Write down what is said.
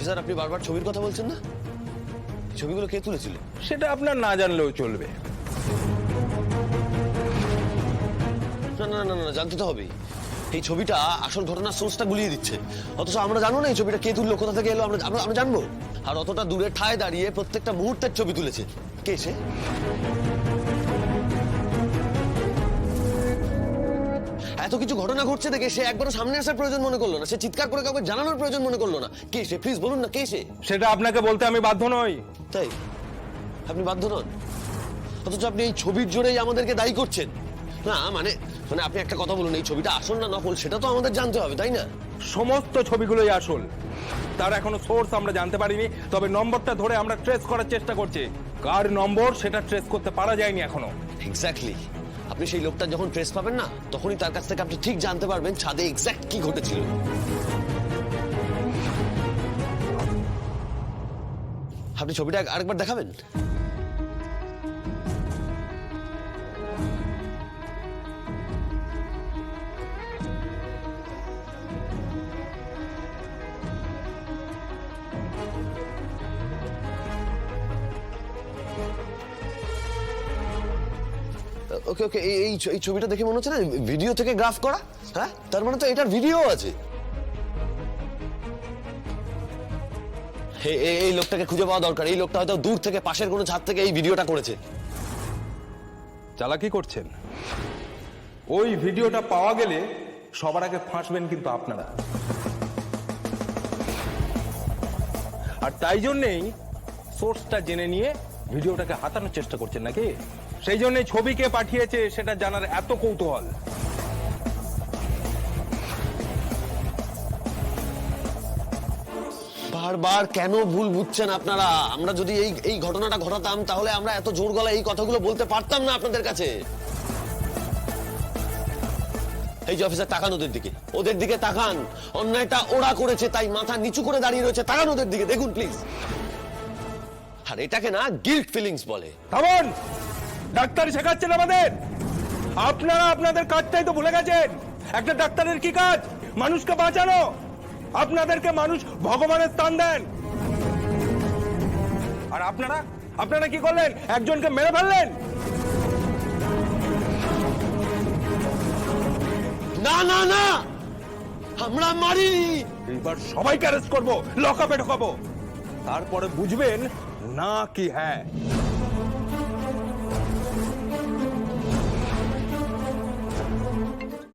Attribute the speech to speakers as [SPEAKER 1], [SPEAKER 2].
[SPEAKER 1] Officer, আপনি বারবার ছবির কথা বলছেন না? ছবিগুলো কে তুলেছিল?
[SPEAKER 2] সেটা আপনার না জানলেও চলবে।
[SPEAKER 1] না না না না, জানতে তো হবেই। এই ছবিটা আসল ঘটনার সোর্সটা গুলিয়ে দিচ্ছে, অথচ আমরা জানবো না এই ছবিটা কে তুললো, কোথা থেকে এলো, আমরা জানবো? আর অতটা দূরে ঠায় দাঁড়িয়ে প্রত্যেকটা মুহূর্তের ছবি তুলেছে কে সে? এত কিছু ঘটনা ঘটছে দেখে সে একবারও সামনে আসার প্রয়োজন মনে করলো না, সে চিৎকার করে কাউকে জানানোর প্রয়োজন মনে করলো না। কে সে? প্লিজ বলুন না, কে সে?
[SPEAKER 2] সেটা আপনাকে বলতে আমি বাধ্য নই।
[SPEAKER 1] তাই আপনি বাধ্য নন, অথচ আপনি এই ছবির জোরেই আমাদেরকে দায়ী করছেন। না মানে মানে আপনি একটা কথা বলুন, এই ছবিটা আসল না নকল সেটা তো আমাদের জানতে হবে, তাই না?
[SPEAKER 2] সমস্ত ছবিগুলোই আসল, তার এখনো সোর্স আমরা জানতে পারিনি, তবে নম্বরটা ধরে আমরা ট্রেস করার চেষ্টা করছি। কার নম্বর সেটা ট্রেস করতে পারা যায়নি এখনো।
[SPEAKER 1] এক্স্যাক্টলি, আপনি সেই লোকটা যখন ট্রেস পাবেন না, তখনই তার কাছ থেকে আপনি ঠিক জানতে পারবেন ছাদে এক্স্যাক্ট কি ঘটেছিল। আপনি ছবিটা আরেকবার দেখাবেন? ওকে ওকে, এই ছবিটা দেখে মনে হচ্ছে না ভিডিও থেকে গ্রাফ করা। হ্যাঁ, তার মানে তো এটার ভিডিও আছে। এই লোকটাকে খুঁজে পাওয়া দরকার। এই লোকটা হয়তো দূর থেকে পাশের কোনো ছাদ থেকে এই ভিডিওটা করেছে।
[SPEAKER 2] চালাকি করছেন। ওই ভিডিওটা পাওয়া গেলে সবার আগে ফাঁসবেন কিন্তু আপনারা। আর তাই জন্যেই সোর্সটা জেনে নিয়ে ভিডিওটাকে হাতানোর চেষ্টা করছেন নাকি? সেই জন্য ছবিকে পাঠিয়েছে সেটা জানার এত কৌতূহল।
[SPEAKER 1] বারবার কেন ভুল বুঝছেন আপনারা? আমরা যদি এই ঘটনাটা ঘটাতাম তাহলে আমরা এত জোর গলায় এই কথাগুলো বলতে পারতাম না আপনাদের কাছে। এই যে অফিসার, তাকান ওদের দিকে, ওদের দিকে তাকান। অন্যায়টা ওরা করেছে তাই মাথা নিচু করে দাঁড়িয়ে রয়েছে। তাকান ওদের দিকে, দেখুন প্লিজ। আর এটাকে না গিল্ট ফিলিংস বলে।
[SPEAKER 2] থামুন, ডাক্তার শেখাচ্ছেন আমাদের। আপনারা আপনাদের কাজটাই তো ভুলে গেছেন। একটা ডাক্তারের কি কাজ? মানুষকে বাঁচানো। আপনাদেরকে মানুষ ভগবানের স্থান দেন। আর আপনারা কি করলেন? একজনকে মেরে ফেললেন।
[SPEAKER 1] না না না, আমরা মারিনি।
[SPEAKER 2] এবার সবাইকে অ্যারেস্ট করবো, লকআপে ঢোকাবো, তারপরে বুঝবেন না কি হ্যাঁ।